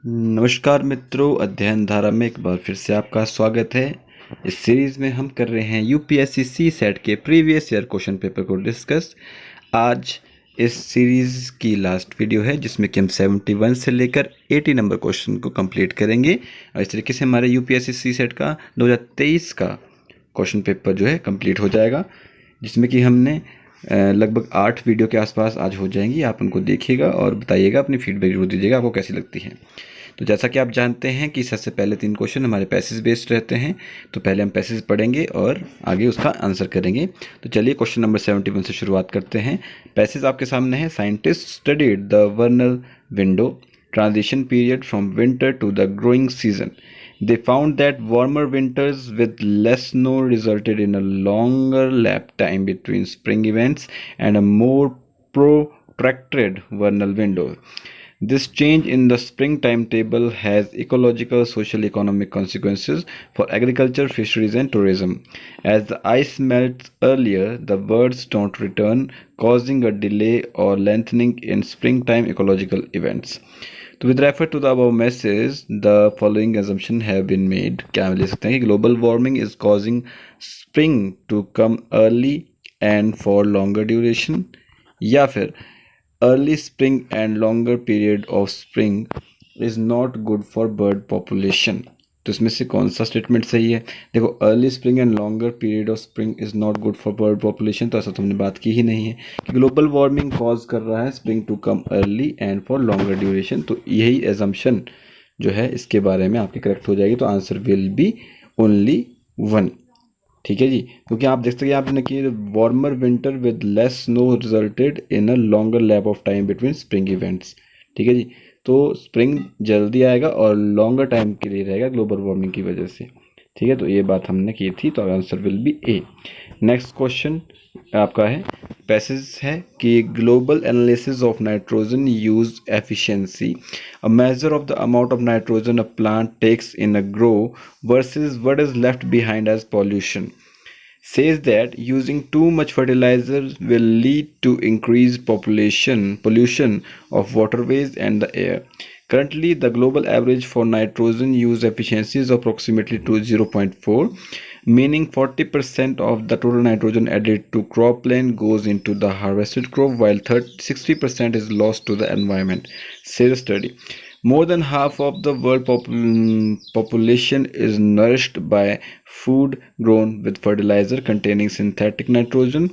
नमस्कार मित्रों, अध्ययन धारा में एक बार फिर से आपका स्वागत है। इस सीरीज़ में हम कर रहे हैं यूपीएससी सी सेट के प्रीवियस ईयर क्वेश्चन पेपर को डिस्कस। आज इस सीरीज़ की लास्ट वीडियो है जिसमें कि हम 71 से लेकर 80 नंबर क्वेश्चन को कंप्लीट करेंगे और इस तरीके से हमारे यूपीएससी सी सेट का 2023 का क्वेश्चन पेपर जो है कंप्लीट हो जाएगा, जिसमें कि हमने लगभग 8 वीडियो के आसपास आज हो जाएंगी। आप उनको देखिएगा और बताइएगा, अपनी फीडबैक जरूर दीजिएगा आपको कैसी लगती है। तो जैसा कि आप जानते हैं कि सबसे पहले 3 क्वेश्चन हमारे पैसेज बेस्ड रहते हैं, तो पहले हम पैसेज पढ़ेंगे और आगे उसका आंसर करेंगे। तो चलिए क्वेश्चन नंबर 71 से शुरुआत करते हैं। पैसेज आपके सामने है। Scientist studied the वर्नल window transition period from winter to the growing season. They found that warmer winters with less snow resulted in a longer lap time between spring events and a more protracted vernal window. This change in the spring timetable has ecological, social, economic consequences for agriculture, fisheries, and tourism. As the ice melts earlier, the birds don't return, causing a delay or lengthening in springtime ecological events. तो with refer to the above message the following assumption have been made। क्या हम ले सकते हैं कि global warming is causing spring to come early and for longer duration, या फिर early spring and longer period of spring is not good for bird population. तो इसमें से कौन सा स्टेटमेंट सही है? देखो, early spring and longer period of spring is not good for bird population, तो ऐसा तो हमने बात की ही नहीं है कि ग्लोबल वार्मिंग कॉज कर रहा है spring to come early and for longer duration. तो यही एजम्पशन जो है इसके बारे में आपकी करेक्ट हो जाएगी। तो आंसर विल बी ओनली 1। ठीक है जी, क्योंकि आप देख सकते हैं आपने कि warmer winter with less snow resulted in a longer lap of time between spring events. ठीक है जी, तो स्प्रिंग जल्दी आएगा और लॉन्गर टाइम के लिए रहेगा ग्लोबल वार्मिंग की वजह से। ठीक है, तो ये बात हमने की थी, तो answer will be A. Next question आपका है, पैसेज है कि global analysis of nitrogen use efficiency, a measure of the amount of nitrogen a plant takes in a grow versus what is left behind as pollution, says that using too much fertilizer will lead to increased pollution of waterways and the air. Currently, the global average for nitrogen use efficiency is approximately to 0.4, meaning 40% of the total nitrogen added to cropland goes into the harvested crop, while 60% is lost to the environment, says a study. More than half of the world population is nourished by food grown with fertilizer containing synthetic nitrogen,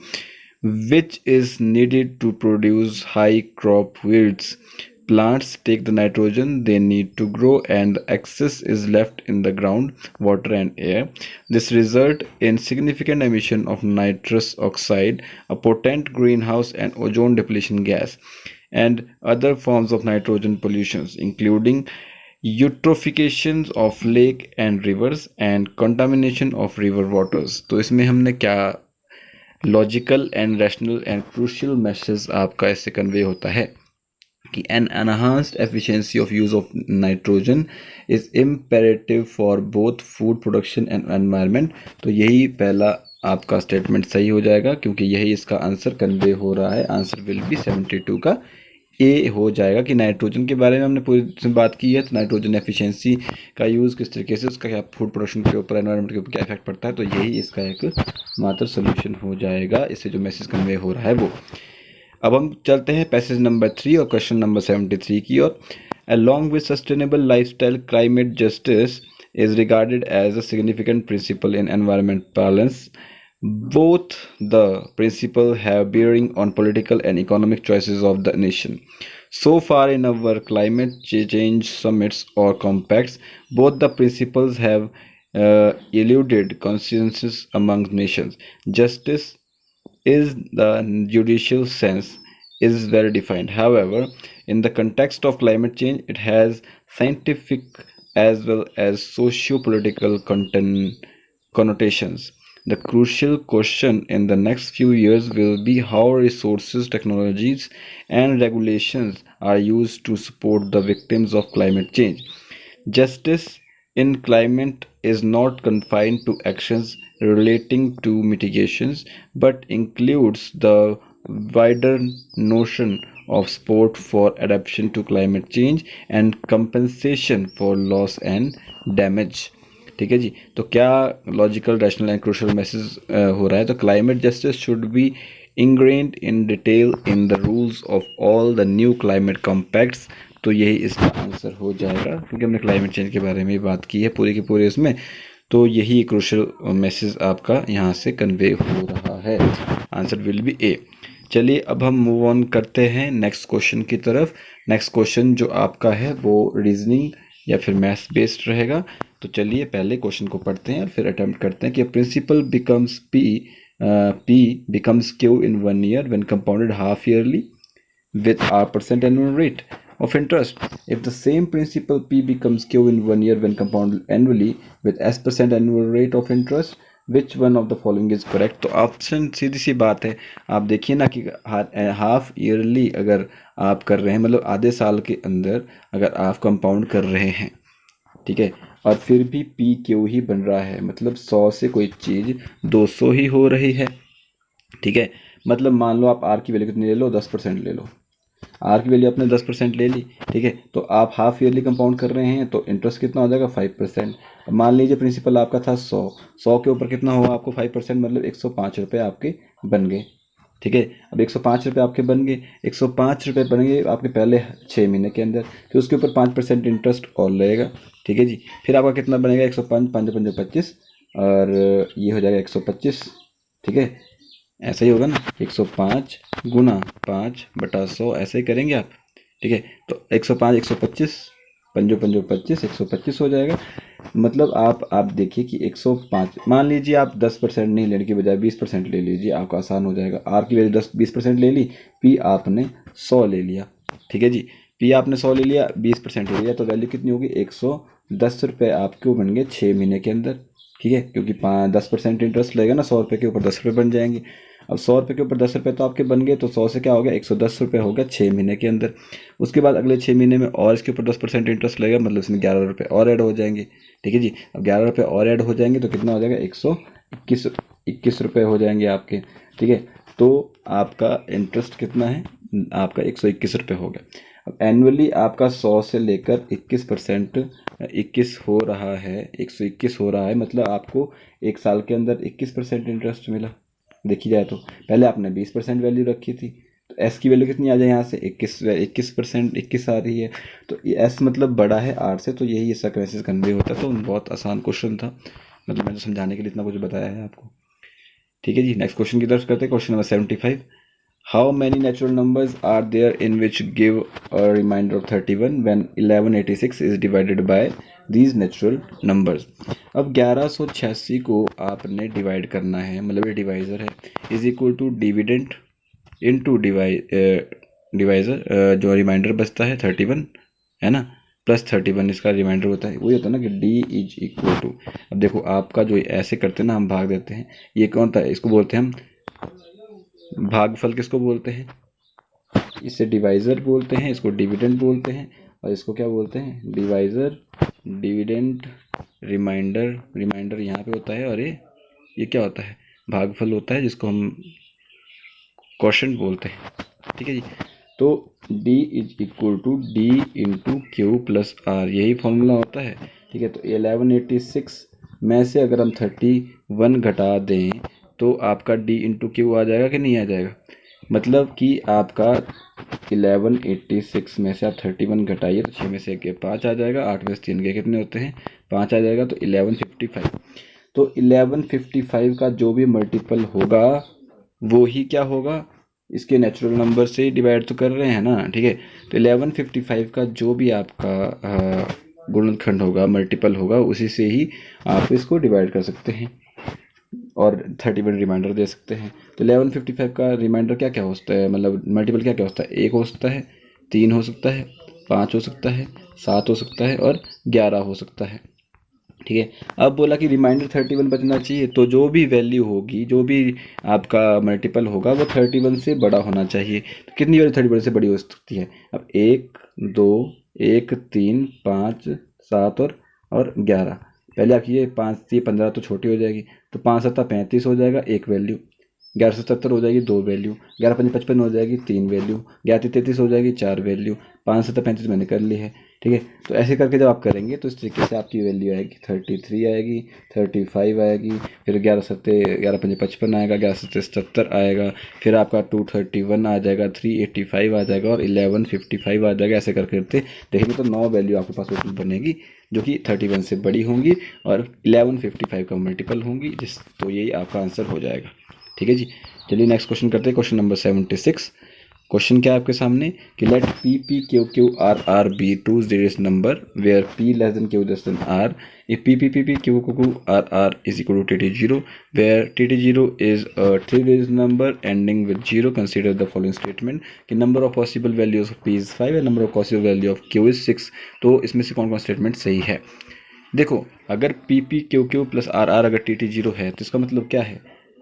which is needed to produce high crop yields. Plants take the nitrogen they need to grow, and the excess is left in the ground, water, and air. This results in significant emission of nitrous oxide, a potent greenhouse and ozone depletion gas, and other forms of nitrogen pollutions, including eutrophication of lake and rivers and contamination of river waters। तो इसमें हमने क्या logical and rational and crucial message आपका इससे convey होता है कि an enhanced efficiency of use of nitrogen is imperative for both food production and environment। तो यही पहला आपका स्टेटमेंट सही हो जाएगा, क्योंकि यही इसका आंसर कन्वे हो रहा है। आंसर विल बी 72 का ए हो जाएगा कि नाइट्रोजन के बारे में हमने पूरी बात की है। तो नाइट्रोजन एफिशिएंसी का यूज़ किस तरीके से, उसका क्या फूड प्रोडक्शन के ऊपर, एनवायरनमेंट के ऊपर क्या इफेक्ट पड़ता है, तो यही इसका एक मात्र सोल्यूशन हो जाएगा। इससे जो मैसेज कन्वे हो रहा है वो। अब हम चलते हैं पैसेज नंबर 3 और क्वेश्चन नंबर 73 की ओर। Along with sustainable lifestyle, climate justice is regarded as a significant principle in environment balance. Both the principles have bearing on political and economic choices of the nation. So far in our climate change summits or compacts, both the principles have eluded consensus among nations. Justice is the judicial sense is well defined. However, in the context of climate change, it has scientific as well as socio-political connotations. The crucial question in the next few years will be how resources, technologies, and regulations are used to support the victims of climate change. Justice in climate is not confined to actions relating to mitigations, but includes the wider notion of support for adaptation to climate change and compensation for loss and damage। ठीक है जी, तो क्या logical, rational and crucial message हो रहा है? तो climate justice should be ingrained in detail in the rules of all the new climate compacts। तो यही इसका आंसर हो जाएगा, क्योंकि हमने क्लाइमेट चेंज के बारे में बात की है पूरी की पूरी इसमें, तो यही क्रूशल मैसेज आपका यहाँ से कन्वे हो रहा है। आंसर विल बी ए। चलिए अब हम मूव ऑन करते हैं नेक्स्ट क्वेश्चन की तरफ। नेक्स्ट क्वेश्चन जो आपका है वो रीजनिंग या फिर मैथ्स बेस्ड रहेगा। तो चलिए पहले क्वेश्चन को पढ़ते हैं और फिर अटेम्प्ट करते हैं कि principal becomes P becomes Q in 1 year when compounded half yearly with R% annual rate of interest. If the same principal P becomes Q in 1 year when compounded annually with S% annual rate of interest, which one of the following is correct? तो option सीधी सी बात है, आप देखिए ना कि half yearly अगर आप कर रहे हैं, मतलब आधे साल के अंदर अगर आप कंपाउंड कर रहे हैं, ठीक है, और फिर भी पी क्यू ही बन रहा है, मतलब 100 से कोई चीज़ 200 ही हो रही है। ठीक है, मतलब मान लो आप आर की वैल्यू कितनी ले लो, 10% ले लो। आर की वैल्यू आपने 10% ले ली, ठीक है, तो आप हाफ ईयरली कंपाउंड कर रहे हैं तो इंटरेस्ट कितना हो जाएगा, 5%। मान लीजिए प्रिंसिपल आपका था 100 के ऊपर कितना होगा आपको 5%, मतलब 105 रुपये आपके बन गए। ठीक है, अब 105 रुपये आपके बन गए, 105 रुपये बन गए आपके पहले 6 महीने के अंदर, फिर उसके ऊपर 5% इंटरेस्ट और लगेगा। ठीक है जी, फिर आपका कितना बनेगा, 105 5 5 25 और ये हो जाएगा 125। ठीक है, ऐसा ही होगा ना, 105 गुना 5/100 ऐसे ही करेंगे आप। ठीक है, तो 105 125 पंजो पंजो 25 125 हो जाएगा। मतलब आप देखिए कि 105, मान लीजिए आप 10% नहीं लेने के बजाय 20% ले लीजिए, आपका आसान हो जाएगा। आर की वैल्यू 20% ले ली, पी आपने 100 ले लिया। ठीक है जी, पी आपने 100 ले लिया, 20% ले लिया, तो वैल्यू कितनी होगी, 110 रुपये आपके बन गए 6 महीने के अंदर। ठीक है, क्योंकि 10% इंटरेस्ट लगेगा ना, 100 रुपये के ऊपर 10 रुपये बन जाएंगे। अब 100 रुपये के ऊपर 10 रुपये तो आपके बन गए, तो 100 से क्या हो गया, 110 रुपये हो गया 6 महीने के अंदर। उसके बाद अगले 6 महीने में और इसके ऊपर 10% इंटरेस्ट लगेगा, मतलब इसमें 11 रुपये और ऐड हो जाएंगे। ठीक है जी, अब 11 रुपये और ऐड हो जाएंगे तो कितना हो जाएगा, 121 रुपये हो जाएंगे आपके। ठीक है, तो आपका इंटरेस्ट कितना है, आपका 121 रुपये हो गया। अब एनुअली आपका 100 से लेकर 21% 21 हो रहा है, 121 हो रहा है, मतलब आपको एक साल के अंदर 21% इंटरेस्ट मिला। देखी जाए तो पहले आपने 20% वैल्यू रखी थी, तो एस की वैल्यू कितनी आ जाए यहाँ से, 21% 21 आ रही है, तो एस मतलब बड़ा है आर से, तो यही इसका क्वेश्चन कन्वे होता है। तो बहुत आसान क्वेश्चन था, मतलब मैंने समझाने के लिए इतना कुछ बताया है आपको। ठीक है जी, नेक्स्ट क्वेश्चन की तरफ करते हैं। Question number 75, how many natural numbers are there in which give a remainder of 31 when 1186 is divided by these natural numbers. अब 1186 को आपने डिवाइड करना है, मतलब ये डिवाइज़र है, is equal to dividend into divisor, जो रिमाइंडर बचता है 31 है ना, प्लस 31 इसका रिमाइंडर होता है। वही होता है ना कि डी इज इक्वल टू, अब देखो आपका जो ऐसे करते हैं ना, हम भाग देते हैं, ये कौन था, इसको बोलते हैं हम भागफल। किसको बोलते हैं, इसे डिवाइज़र बोलते हैं, इसको डिविडेंड बोलते हैं, और इसको क्या बोलते हैं, डिवाइज़र डिविडेंड रिमाइंडर यहाँ पे होता है, और ये क्या होता है, भागफल होता है, जिसको हम क्वोशंट बोलते हैं। ठीक है जी, तो d is equal to D into Q plus R, यही फॉर्मूला होता है। ठीक है, तो 1186 में से अगर हम 31 घटा दें तो आपका d इंटू क्यू आ जाएगा कि नहीं आ जाएगा, मतलब कि आपका 1186 में से आप 31 घटाइए तो 6 में से 1 5 आ जाएगा, 8 में से 3 के कितने होते हैं, 5 आ जाएगा, तो 1155। तो 1155 का जो भी मल्टीपल होगा वो ही क्या होगा, इसके नेचुरल नंबर से डिवाइड तो कर रहे हैं ना। ठीक है, तो 1155 का जो भी आपका गुणनखंड होगा, मल्टीपल होगा, उसी से ही आप इसको डिवाइड कर सकते हैं और 31 रिमाइंडर दे सकते हैं। तो 1155 का रिमाइंडर क्या क्या हो सकता है, मतलब मल्टीपल क्या क्या हो सकता है, 1 हो सकता है, 3 हो सकता है, 5 हो सकता है, 7 हो सकता है और 11 हो सकता है। ठीक है, अब बोला कि रिमाइंडर 31 बचना चाहिए, तो जो भी वैल्यू होगी, जो भी आपका मल्टीपल होगा वो 31 से बड़ा होना चाहिए। तो कितनी वैल्यू 31 से बड़ी हो सकती है, अब 1 2 1 3 5 7 और 11। पहले आप ये 5 से 15 तो छोटी हो जाएगी, तो 5 7 35 हो जाएगा एक वैल्यू। 1177 हो जाएगी 2 वैल्यू, 11×5 = 55 हो जाएगी 3 वैल्यू, 11×3 = 33 हो जाएगी 4 वैल्यू, 5×7 = 35 मैंने कर ली है। ठीक है, तो ऐसे करके जब आप करेंगे तो इस तरीके से आपकी वैल्यू आएगी 33 आएगी, 35 आएगी, फिर 11×5 = 55 आएगा, 11×7 = 70 आएगा, फिर आपका 231 आ जाएगा, 385 आ जाएगा और 1155 आ जाएगा। ऐसे करके देखेंगे तो 9 वैल्यू आपके पास टोटल बनेगी जो कि 31 से बड़ी होंगी और 1155 का मल्टीपल होंगी, तो यही आपका आंसर हो जाएगा। ठीक है जी, चलिए नेक्स्ट क्वेश्चन करते हैं। Question number 76। क्वेश्चन क्या है आपके सामने कि let p P Q q r r be two series number where p less than Q less than r, if p p p P Q q r r is equal to t T zero, where t T zero is a 3 digit number ending with zero, consider the following statement कि number of possible values of p is 5 and number of possible value of Q is 6। तो इसमें से कौन कौन statement सही है? देखो, अगर P P Q Q plus R R अगर टी टी जीरो है तो इसका मतलब क्या है,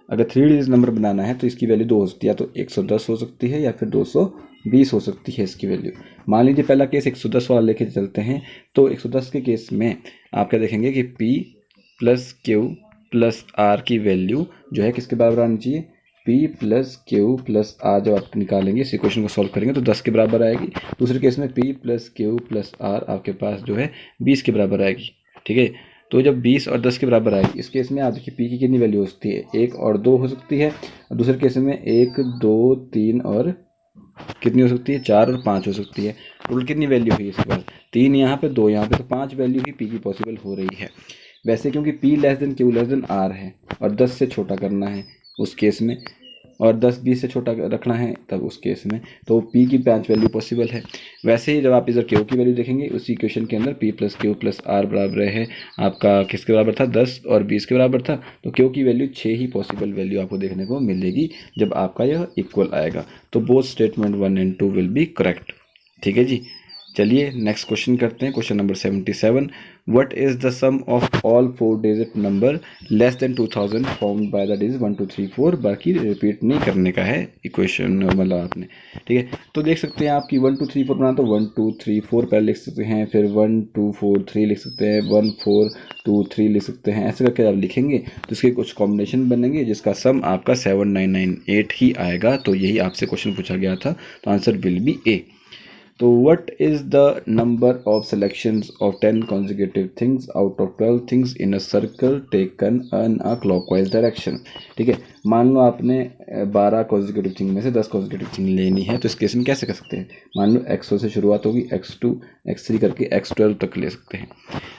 अगर 3 digit नंबर बनाना है तो इसकी वैल्यू 2 हो सकती है, या तो 110 हो सकती है या फिर 220 हो सकती है इसकी वैल्यू। मान लीजिए पहला केस 110 वाला लेके चलते हैं, तो 110 के केस में आप क्या देखेंगे कि P plus Q plus R की वैल्यू जो है किसके बराबर आनी चाहिए, P plus Q plus R जब आप निकालेंगे इस इक्वेशन को सॉल्व करेंगे तो 10 के बराबर आएगी। दूसरे केस में P plus Q plus R आपके पास जो है 20 के बराबर आएगी। ठीक है, तो जब 20 और 10 के बराबर आएगी इस केस में आप देखिए पी की कितनी वैल्यू हो सकती है, 1 और 2 हो सकती है, और दूसरे केस में 1 2 3 और कितनी हो सकती है, 4 और 5 हो सकती है। टोटल कितनी वैल्यू हुई इसके बाद, 3 यहाँ पे 2 यहाँ पे, तो 5 वैल्यू ही पी की पॉसिबल हो रही है। वैसे क्योंकि P less than Q less than R है और 10 से छोटा करना है उस केस में, और 10 20 से छोटा रखना है तब उस केस में, तो P की 5 वैल्यू पॉसिबल है। वैसे ही जब आप इधर Q की वैल्यू देखेंगे उसी इक्वेशन के अंदर P plus Q plus R बराबर है आपका किसके बराबर था, 10 और 20 के बराबर था, तो Q की वैल्यू 6 ही पॉसिबल वैल्यू आपको देखने को मिलेगी जब आपका यह इक्वल आएगा। तो both statement 1 and 2 will be correct. ठीक है जी, चलिए नेक्स्ट क्वेश्चन करते हैं। Question number 77। What is the sum of all 4 digit number less than 2000 formed by the digit 1 2 3 4। बाकी रिपीट नहीं करने का है इक्वेशन मतलब आपने। ठीक है, तो देख सकते हैं आपकी 1 2 3 4 बनाना तो 1 2 3 4 पहले लिख सकते हैं, फिर 1 2 4 3 लिख सकते हैं, 1 4 2 3 लिख सकते हैं। ऐसे करके आप लिखेंगे तो इसके कुछ कॉम्बिनेशन बनेंगे जिसका सम आपका 7998 ही आएगा। तो यही आपसे क्वेश्चन पूछा गया था, तो आंसर विल बी ए। तो what is the number of selections of 10 consecutive things out of 12 things in a circle taken in a clockwise direction। ठीक है, मान लो आपने 12 consecutive thing में से 10 consecutive thing लेनी है, तो इस केस में कैसे कर सकते हैं, मान लो x1 से शुरुआत होगी, x2 x3 करके x12 तक ले सकते हैं।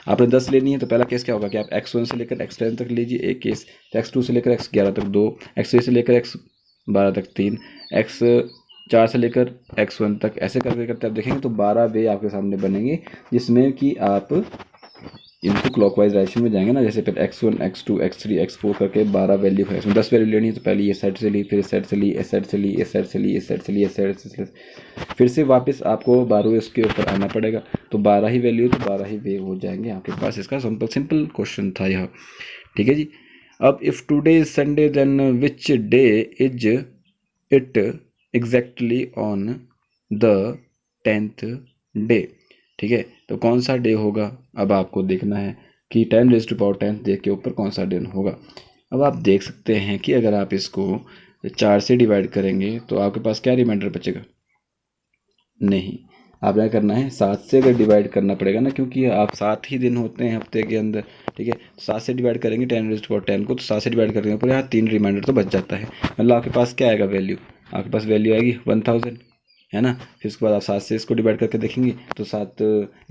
आपने 10 लेनी है तो पहला केस क्या होगा कि आप x1 से लेकर x10 तक लीजिए एक केस, x2 से लेकर x11 तक 2, x3 से लेकर x12 तक 3, x4 से लेकर x1 तक, ऐसे करते करते आप देखेंगे तो 12 वे आपके सामने बनेंगे जिसमें कि आप इनको क्लॉकवाइज डायरेक्शन में जाएंगे ना, जैसे फिर x1 x2 x3 x4 करके 12 वैल्यू है, इसमें 10 वैल्यू लेनी है तो पहले ये साइड से ली, फिर इस साइड से ली, इस साइड से ली, इस साइड से ली, इस साइड से ली, इस साइड से ली, फिर से वापस आपको 12 इसके ऊपर आना पड़ेगा, तो 12 ही वैल्यू तो 12 ही वे हो जाएंगे आपके पास। इसका सिंपल क्वेश्चन था यह। ठीक है जी, अब if today is Sunday then which day is it exactly on the 10th day. ठीक है, तो कौन सा डे होगा, अब आपको देखना है कि 10⁻10 डे के ऊपर कौन सा डे होगा। अब आप देख सकते हैं कि अगर आप इसको 4 से डिवाइड करेंगे तो आपके पास क्या रिमाइंडर बचेगा, नहीं, आपने क्या करना है 7 से अगर डिवाइड करना पड़ेगा ना, क्योंकि आप 7 ही दिन होते हैं हफ्ते के अंदर। ठीक है, 7 से डिवाइड करेंगे 10⁻10 को, तो 7 से डिवाइड करेंगे पर यहाँ 3 रिमाइंडर तो बच जाता है, मतलब आपके पास क्या आएगा वैल्यू, आपके पास वैल्यू आएगी 1000, है ना। फिर उसके बाद आप 7 से इसको डिवाइड करके देखेंगे तो 7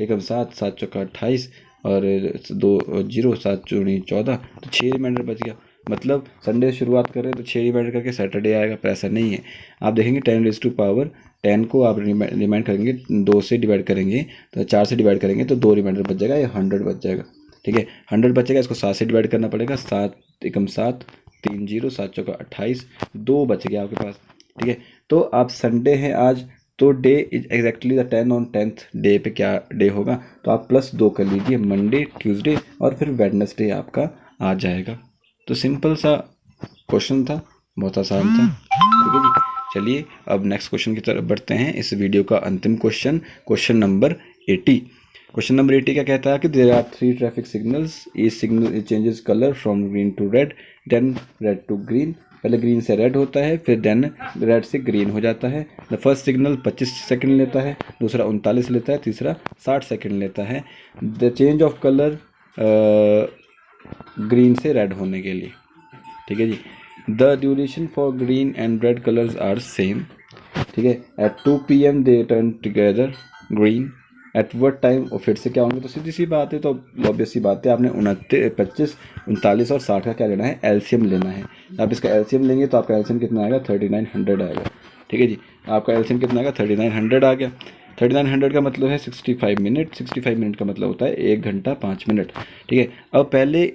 एकम 7, 7 चौका 28 और 2 0, 7 चौड़ी 14, तो 6 रिमाइंडर बच गया। मतलब संडे शुरुआत कर रहे हैं तो 6 डिवाइड करके सैटरडे आएगा, पर ऐसा नहीं है। आप देखेंगे 10⁻10 को आप रिमाइंड करेंगे 2 से डिवाइड करेंगे तो 4 से डिवाइड करेंगे तो 2 रिमाइंडर बच जाएगा, या 100 बच जाएगा। ठीक है, 100 बचेगा, इसको 7 से डिवाइड करना पड़ेगा, 7 एकम 7, 3 0, 7 चौका 28, 2 बच गया आपके पास। ठीक है, तो आप संडे है आज, तो day is exactly the 10 on 10th day पे क्या डे होगा, तो आप +2 कर लीजिए, मंडे ट्यूसडे और फिर वेडनेसडे आपका आ जाएगा। तो सिंपल सा क्वेश्चन था, बहुत आसान था। ठीक है जी, चलिए अब नेक्स्ट क्वेश्चन की तरफ बढ़ते हैं। इस वीडियो का अंतिम question, question number 80। Question number 80 क्या कहता है कि there are 3 traffic signals, each signal changes colour from green to red, then red to green, पहले ग्रीन से रेड होता है, फिर देन रेड से ग्रीन हो जाता है। द फर्स्ट सिग्नल 25 सेकंड लेता है, दूसरा 39 लेता है, तीसरा 60 सेकंड लेता है the change of colour green से रेड होने के लिए। ठीक है जी। The duration for green and red colours are same. ठीक है। At 2 PM they turn together green, at what time, और फिर से क्या होंगे, तो सीधी सी बात है, तो ऑब्वियस सी बात है, आपने 29, 25, 39 और 60 का क्या लेना है, एलसीएम लेना है। आप इसका एलसीएम लेंगे तो आपका एलसीएम कितना आएगा, 3900 आएगा। ठीक है जी। आपका एलसीएम कितना आएगा, 3900 आ गया। 3900 का मतलब है 65 मिनट, 65 मिनट का मतलब होता है 1 घंटा 5 मिनट। ठीक है। अब पहले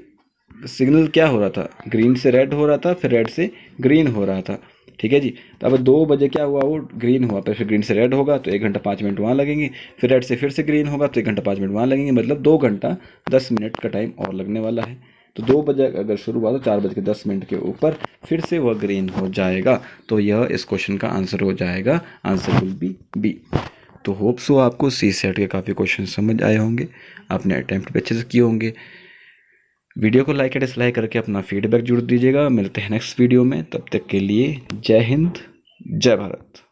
सिग्नल क्या हो रहा था, ग्रीन से रेड हो रहा था, फिर रेड से ग्रीन हो रहा था। ठीक है जी। तो अब 2 बजे क्या हुआ, वो ग्रीन हुआ, फिर ग्रीन से रेड होगा तो 1 घंटा 5 मिनट वहाँ लगेंगे, फिर रेड से फिर से ग्रीन होगा तो 1 घंटा 5 मिनट वहाँ लगेंगे, मतलब 2 घंटा 10 मिनट का टाइम और लगने वाला है। तो 2 बजे अगर शुरू हुआ तो 4:10 के ऊपर फिर से वह ग्रीन हो जाएगा। तो यह इस क्वेश्चन का आंसर हो जाएगा, आंसर विल बी बी। तो होप सो आपको सी सेट के काफ़ी क्वेश्चन समझ आए होंगे, आपने अटैम्प्ट भी अच्छे से किए होंगे। वीडियो को लाइक या डिसलाइक करके अपना फीडबैक जरूर दीजिएगा। मिलते हैं नेक्स्ट वीडियो में, तब तक के लिए जय हिंद, जय भारत।